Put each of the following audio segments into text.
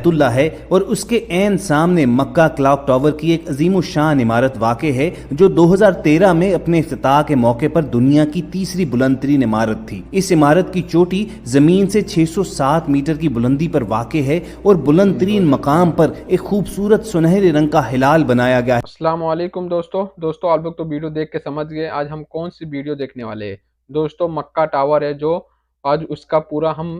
बैतुल्ला है और उसके ऐन सामने मक्का क्लॉक टावर की एक अजीम शान इमारत वाक़ है जो 2013 में अपने इफ्तिताह के मौके पर दुनिया की तीसरी बुलंद तरीन इमारत थी। इस इमारत की चोटी जमीन से 607 मीटर की बुलंदी पर वाक़ है और बुलंद तरीन मकाम पर एक खूबसूरत सुनहरे रंग का हिलाल बनाया गया है। अस्सलाम वालेकुम दोस्तों आप लोग तो वीडियो देख के समझ गए आज हम कौन सी वीडियो देखने वाले हैं। दोस्तों मक्का टावर है जो आज उसका पूरा हम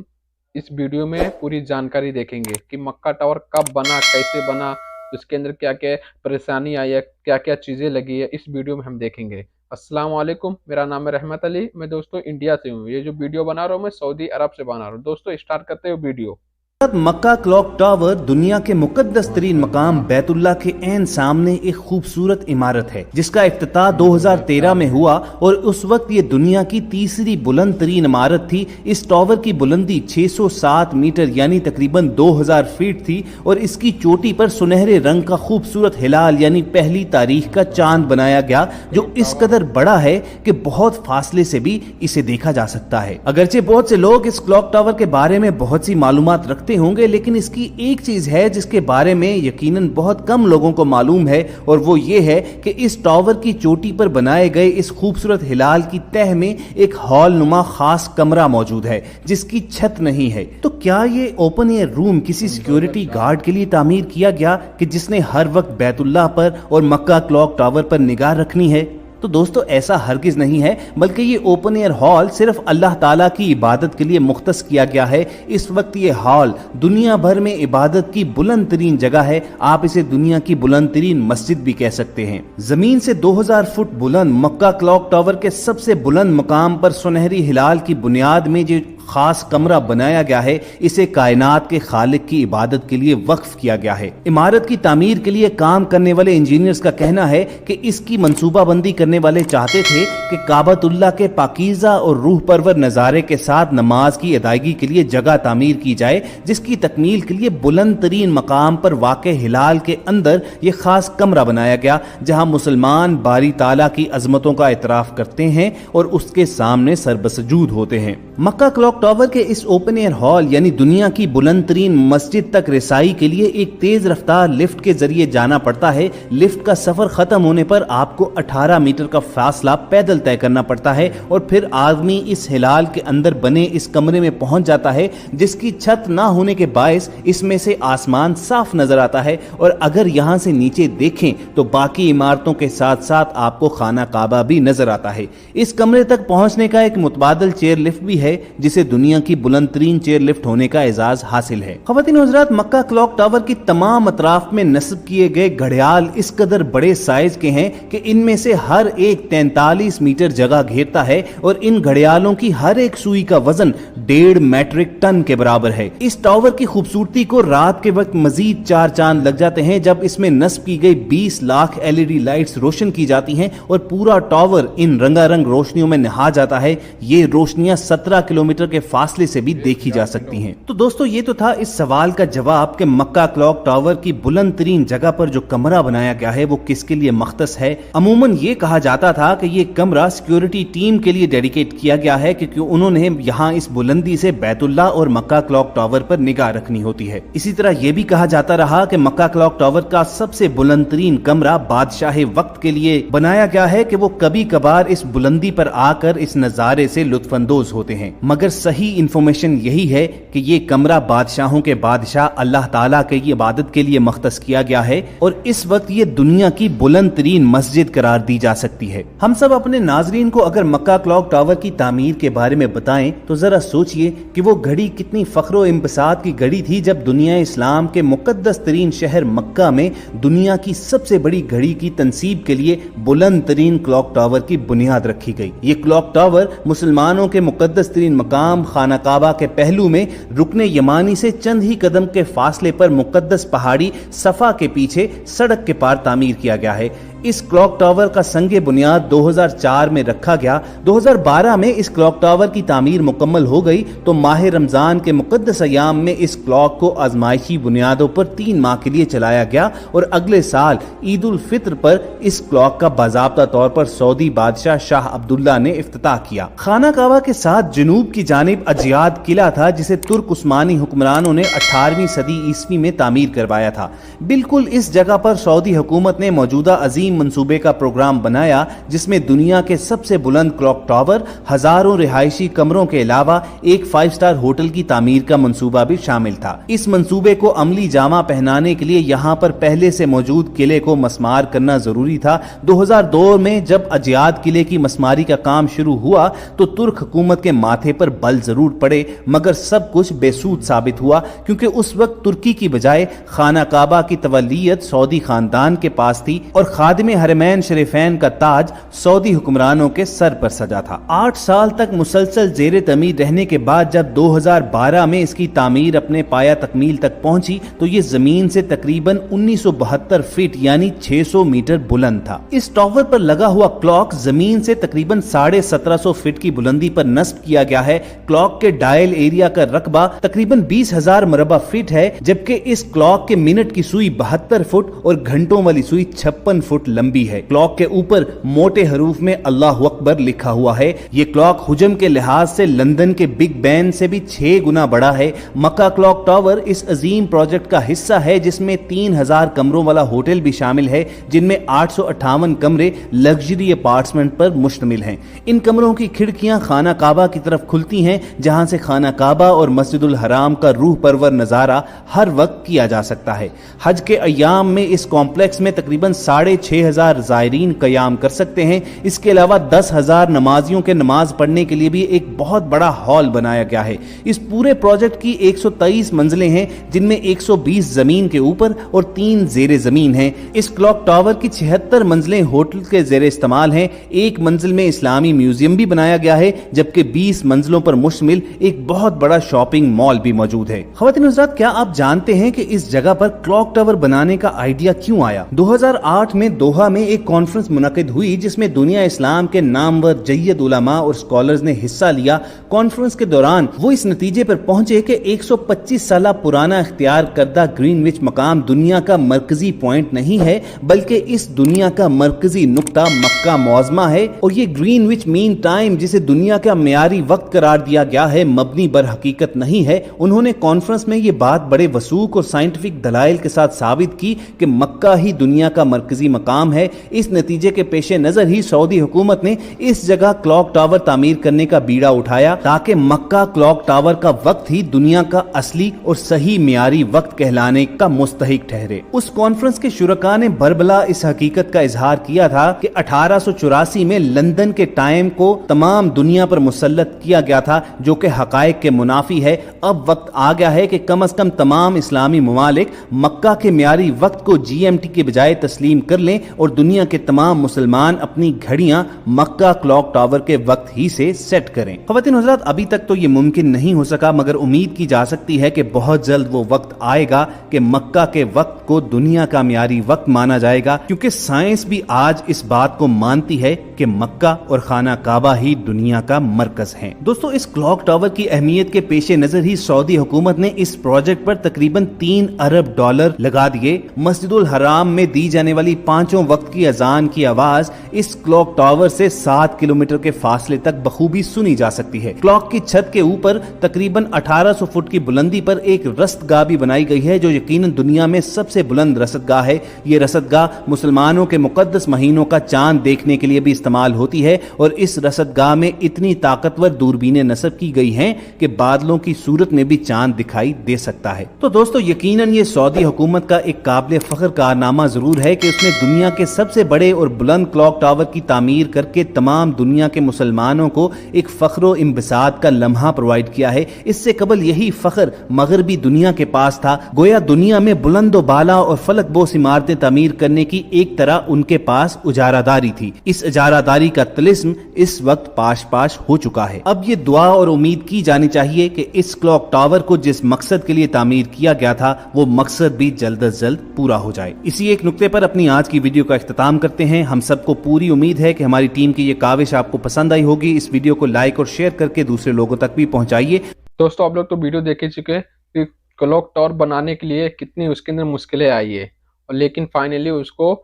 इस वीडियो में पूरी जानकारी देखेंगे कि मक्का टावर कब बना, कैसे बना, उसके अंदर क्या क्या परेशानी आई है, क्या क्या चीज़ें लगी है, इस वीडियो में हम देखेंगे। अस्सलाम वालेकुम, मेरा नाम है रहमत अली, मैं दोस्तों इंडिया से हूँ। ये जो वीडियो बना रहा हूँ मैं सऊदी अरब से बना रहा हूँ। दोस्तों स्टार्ट करते हो वीडियो। मक्का क्लॉक टावर दुनिया के मुकद्दस तरीन मकाम बैतुल्ला के ऐन सामने एक खूबसूरत इमारत है जिसका इफ्तिताह 2013 में हुआ और उस वक्त ये दुनिया की तीसरी बुलंद तरीन इमारत थी। इस टावर की बुलंदी 607 मीटर यानी तकरीबन 2000 फीट थी और इसकी चोटी पर सुनहरे रंग का खूबसूरत हिलाल यानी पहली तारीख का चांद बनाया गया जो इस कदर बड़ा है कि बहुत फासले से भी इसे देखा जा सकता है। अगरचे बहुत से लोग इस क्लॉक टावर के बारे में बहुत सी मालूमात रखते होंगे, लेकिन इसकी एक चीज है जिसके बारे में यकीनन बहुत कम लोगों को मालूम है और वो ये है कि इस टावर की चोटी पर बनाए गए इस खूबसूरत हिलाल की तह में एक हॉल नुमा खास कमरा मौजूद है जिसकी छत नहीं है। तो क्या ये ओपन एयर रूम किसी सिक्योरिटी गार्ड के लिए तामीर किया गया कि जिसने हर वक्त बैतुल्लाह पर और मक्का क्लॉक टावर पर निगाह रखनी है? तो दोस्तों ऐसा हरगिज नहीं है, बल्कि ये ओपन एयर हॉल सिर्फ अल्लाह ताला की इबादत के लिए मुख्तस किया गया है। इस वक्त ये हॉल दुनिया भर में इबादत की बुलंद तरीन जगह है। आप इसे दुनिया की बुलंद तरीन मस्जिद भी कह सकते हैं। जमीन से 2000 फुट बुलंद मक्का क्लॉक टावर के सबसे बुलंद मकाम पर सुनहरी हिलाल की बुनियाद में जो खास कमरा बनाया गया है इसे कायनात के खालिक की इबादत के लिए वक्फ किया गया है। इमारत की तामीर के लिए काम करने वाले इंजीनियर्स का कहना है कि इसकी मंसूबाबंदी करने वाले चाहते थे कि काबतुल्लाह के पाकीज़ा और रूह परवर नज़ारे के साथ नमाज की अदायगी के लिए जगह तामीर की जाए, जिसकी तकमील के लिए बुलंद तरीन मकाम पर वाक़े हिलाल के अंदर ये खास कमरा बनाया गया जहाँ मुसलमान बारी ताला की अजमतों का इतराफ़ करते हैं और उसके सामने सरबसजूद होते हैं। मक्का क्लॉक टावर के इस ओपन एयर हॉल यानी दुनिया की बुलंद तरीन मस्जिद तक रसाई के लिए एक तेज रफ्तार लिफ्ट के जरिए जाना पड़ता है। लिफ्ट का सफर खत्म होने पर आपको 18 मीटर का फासला पैदल तय करना पड़ता है और फिर आदमी इस हिलाल के अंदर बने इस कमरे में पहुंच जाता है जिसकी छत ना होने के बायस इसमें से आसमान साफ नजर आता है और अगर यहाँ से नीचे देखें तो बाकी इमारतों के साथ साथ आपको खाना काबा भी नजर आता है। इस कमरे तक पहुंचने का एक मुतबादल चेयर लिफ्ट भी है जिसे दुनिया की बुलंद तरीन चेयर लिफ्ट होने का एजाज हासिल है। ख़वातीन हज़रात, मक्का क्लॉक टावर की तमाम अतराफ में नस्ब किए गए घड़ियाल इस कदर बड़े साइज के हैं कि इनमें से हर एक 43 मीटर जगह घेरता है और इन घड़ियालों की हर एक सुई का वजन 1.5 मैट्रिक टन के बराबर है। इस टावर की खूबसूरती को रात के वक्त मजीद 4 चांद लग जाते हैं जब इसमें नस्ब की गई 20 लाख LED लाइट्स रोशन की जाती हैं और पूरा टावर इन रंगारंग रोशनियों में नहा जाता है। ये रोशनियां 17 किलोमीटर के फासले से भी देखी जा सकती हैं। तो दोस्तों ये तो था इस सवाल का जवाब कि मक्का क्लॉक टावर की बुलंद तरीन जगह पर जो कमरा बनाया गया है वो किसके लिए मख्तस है। अमूमन ये कहा जाता था कि ये कमरा सिक्योरिटी टीम के लिए डेडिकेट किया गया है क्योंकि उन्होंने यहाँ इस बुलंदी से बैतुल्लाह और मक्का क्लॉक टावर पर निगाह रखनी होती है। इसी तरह यह भी कहा जाता रहा कि मक्का क्लॉक टावर का सबसे बुलंद तरीन कमरा बादशाह वक्त के लिए बनाया गया है कि वो कभी कभार इस बुलंदी पर आकर इस नजारे से लुत्फानंदोज होते हैं। मगर सही इंफॉर्मेशन यही है कि ये कमरा बादशाहों के बादशाह अल्लाह ताला के इबादत के लिए मख्तस किया गया है और इस वक्त ये दुनिया की बुलंद तरीन मस्जिद करार दी जा सकती है। हम सब अपने नाजरीन को अगर मक्का क्लॉक टावर की तामीर के बारे में बताएं तो जरा सोचिए कि वो घड़ी कितनी फख्र और इंबसात की घड़ी थी जब दुनिया इस्लाम के मुकद्दस तरीन शहर मक्का में दुनिया की सबसे बड़ी घड़ी की तंसीब के लिए बुलंद तरीन क्लॉक टावर की बुनियाद रखी गई। ये क्लॉक टावर मुसलमानों के मुकद्दस तरीन मकाम खाना काबा के पहलू में रुकने यमानी से चंद ही कदम के फासले पर मुकद्दस पहाड़ी सफा के पीछे सड़क के पार तामीर किया गया है। इस क्लॉक टावर का संगे बुनियाद 2004 में रखा गया। 2012 में इस क्लॉक टावर की तामीर मुकम्मल हो गई तो माह रमजान के मुकद्दस अयाम में इस क्लॉक को आजमाइशी बुनियादों पर 3 माह के लिए चलाया गया और अगले साल ईद उल फित्र पर इस क्लॉक का बाज़ाब्ता तौर पर सऊदी बादशाह शाह अब्दुल्ला ने इफ्तिताह किया। खाना काबा के साथ जनूब की जानिब अजियाद किला था जिसे तुर्क उस्मानी हुक्मरानों ने 18वीं सदी ईस्वी में तामीर करवाया था। बिल्कुल इस जगह पर सऊदी हुकूमत ने मौजूदा अजीम मंसूबे का प्रोग्राम बनाया जिसमें दुनिया के सबसे बुलंद क्लॉक टावर, हजारों रिहायशी कमरों के अलावा एक 5 स्टार होटल की तामीर का मंसूबा भी शामिल था। इस मंसूबे को अमली जामा पहनाने के लिए यहाँ पर पहले से मौजूद किले को मस्मार करना जरूरी था। 2002 में जब अजियाद किले की मस्मारी का काम शुरू हुआ तो तुर्क हुकूमत के माथे पर बल जरूर पड़े मगर सब कुछ बेसूद साबित हुआ क्योंकि उस वक्त तुर्की की बजाय खाना काबा की तवल्लियत सऊदी खानदान के पास थी और खादिम हरमैन शरीफैन का ताज सऊदी हुक्मरानों के सर पर सजा था। 8 साल तक मुसलसल जेर तमीर रहने के बाद जब 2012 में इसकी तामीर अपने पाया तकमील तक पहुंची तो ये जमीन से तकरीबन 1972 फीट यानी 600 मीटर बुलंद था। इस टावर पर लगा हुआ क्लॉक जमीन से तकरीबन 1750 फीट की बुलंदी पर नस्ब किया गया है। क्लॉक के डायल एरिया का रकबा तकरीबन 20,000 मरबा फीट है जबकि इस क्लॉक के मिनट की सुई 72 फुट और घंटों वाली सुई 56 फुट लंबी है। क्लॉक के ऊपर मोटे हरूफ में अल्लाह अकबर लिखा हुआ है। ये क्लॉक हुजम के लिहाज से लंदन के बिग बैन से भी 6 गुना बड़ा है। मक्का क्लॉक टावर इस अजीम प्रोजेक्ट का हिस्सा है जिसमें 3000 कमरों वाला होटल भी शामिल है जिनमें 858 कमरे लग्जरी अपार्टमेंट पर मुश्तमिल हैं। इन कमरों की खिड़कियां खाना काबा की तरफ खुलती हैं जहां से खाना काबा और मस्जिदुल हराम का रूह परवर नजारा हर वक्त किया जा सकता है। हज के अयाम में इस कॉम्प्लेक्स में तकरीबन 6500 ज़ायरीन कयाम कर सकते हैं। इसके अलावा 10,000 नमाजियों के नमाज पढ़ने के लिए भी एक बहुत बड़ा हॉल बनाया गया है। इस पूरे प्रोजेक्ट की 123 मंजिलें हैं जिनमें 120 जमीन के ऊपर और 3 जेरे जमीन हैं। इस क्लॉक टावर की 76 मंजिलें होटल के जेरे इस्तेमाल हैं। एक मंजिल में इस्लामी म्यूजियम भी बनाया गया है जबकि 20 मंजिलों पर मुश्तमिल एक बहुत बड़ा शॉपिंग मॉल भी मौजूद है। ख्वातीन हज़रात, क्या आप जानते हैं कि इस जगह पर क्लॉक टावर बनाने का आइडिया क्यों आया? 2008 में दोहा में एक कॉन्फ्रेंस मुनक़िद हुई जिसमें दुनिया इस्लाम के नामवर जय्यद उलमा और स्कॉलर्स ने हिस्सा लिया। कॉन्फ्रेंस के दौरान वो इस नतीजे पर पहुंचे कि 125 साल पुराना इख्तियार करदा ग्रीनविच मकाम दुनिया का मरकजी पॉइंट नहीं है बल्कि इस दुनिया का मरकजी नुक्ता मक्का मौज़मा है और ये ग्रीनविच मीन टाइम जिसे दुनिया का मियारी वक्त करार दिया गया है मबनी बर हकीकत नहीं है। उन्होंने कॉन्फ्रेंस में ये बात बड़े वसूख और साइंटिफिक दलाइल के साथ साबित की कि मक्का ही दुनिया का मरकजी मकाम है। इस नतीजे के पेश नजर ही सऊदी हुकूमत ने इस जगह क्लॉक टावर तामीर करने का बीड़ा उठाया ताकि मक्का क्लॉक टावर का वक्त ही दुनिया का असली और सही मियारी वक्त कहलाने का मुस्तहिक ठहरे। उस कॉन्फ्रेंस के शुरका ने बरबला इस हकीकत का इजहार किया था कि 1884 में लंदन के टाइम को तमाम दुनिया पर मुसल्लत किया गया था जो कि हकायक के मुनाफी है। अब वक्त आ गया है कि कम से कम तमाम इस्लामी ममालिक मक्का के मियारी वक्त को GMT के बजाय तस्लीम कर लें और दुनिया के तमाम मुसलमान अपनी घड़ियां मक्का क्लॉक टावर के वक्त ही से सेट करें। ख्वातीन हज़रात, अभी तक तो ये मुमकिन नहीं हो सका मगर उम्मीद की जा सकती है कि बहुत जल्द वो वक्त आएगा कि मक्का के वक्त को दुनिया का मियारी वक्त माना जाएगा क्योंकि साइंस भी आज इस बात को मानती है कि मक्का और खाना काबा ही दुनिया का मरकज है। दोस्तों, इस क्लॉक टावर की अहमियत के पेश नजर ही सऊदी हुकूमत ने इस प्रोजेक्ट पर तकरीबन $3 अरब लगा दिए। मस्जिदुल हराम में दी जाने वाली 5 वक्त की अजान की आवाज इस क्लॉक टावर से 7 किलोमीटर के फासले तक बखूबी सुनी जा सकती है। क्लॉक की छत के ऊपर तकरीबन 1800 फुट की बुलंदी पर एक रसदगाह भी बनाई गई है जो यकीनन दुनिया में सबसे बुलंद रसदगाह है। ये रसदगाह मुसलमानों के मुकद्दस महीनों का चांद देखने के लिए भी इस्तेमाल होती है और इस रसदगाह में इतनी ताकतवर दूरबीनें नस्ब की गई हैं कि बादलों की सूरत में भी चांद दिखाई दे सकता है। तो दोस्तों, यकीनन ये सऊदी हुकूमत का एक काबिल फख्र कारनामा जरूर है कि उसने दुनिया के सबसे बड़े और बुलंद क्लॉक टावर की तामीर करके तमाम दुनिया के मुसलमानों को एक फख्र और इंबसात का लम्हा प्रोवाइड किया है। इससे कबल यही फख्र मगरबी दुनिया के पास था। गोया दुनिया में बुलंद बाला और फलक बोस इमारतें तामीर करने की एक तरह उनके पास उजारादारी थी। इस इजारादारी का तिलिस्म इस वक्त पाश पाश हो चुका है। अब ये दुआ और उम्मीद की जानी चाहिए कि इस क्लॉक टावर को जिस मकसद के लिए तामीर किया गया था वो मकसद भी जल्द अज जल्द पूरा हो जाए। इसी एक नुक्ते पर अपनी आज की वीडियो का इख्तिताम करते हैं। हम सबको पूरी उम्मीद है कि हमारी टीम की ये काविश आपको पसंद आई होगी। इस वीडियो को लाइक और शेयर करके दूसरे लोगों तक भी पहुंचाइए। दोस्तों आप लोग तो वीडियो देख ही चुके कि क्लॉक टावर बनाने के लिए कितनी उसके अंदर मुश्किलें आई है, और लेकिन फाइनली उसको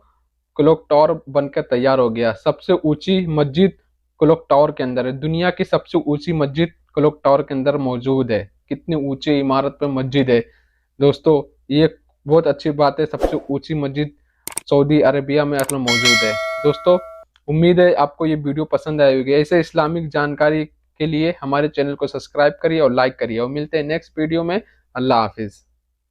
क्लॉक टावर बनकर तैयार हो गया। सबसे ऊंची मस्जिद क्लॉक टावर के अंदर है, दुनिया की सबसे ऊंची मस्जिद क्लॉक टावर के अंदर मौजूद है। कितनी ऊंची इमारत पे मस्जिद है दोस्तों, ये बहुत अच्छी बात है। सबसे ऊंची मस्जिद सऊदी अरेबिया में असल मौजूद है। दोस्तों उम्मीद है आपको ये वीडियो पसंद आई होगी। ऐसे इस्लामिक जानकारी के लिए हमारे चैनल को सब्सक्राइब करिए और लाइक करिए, और मिलते हैं नेक्स्ट वीडियो में। अल्लाह हाफिज।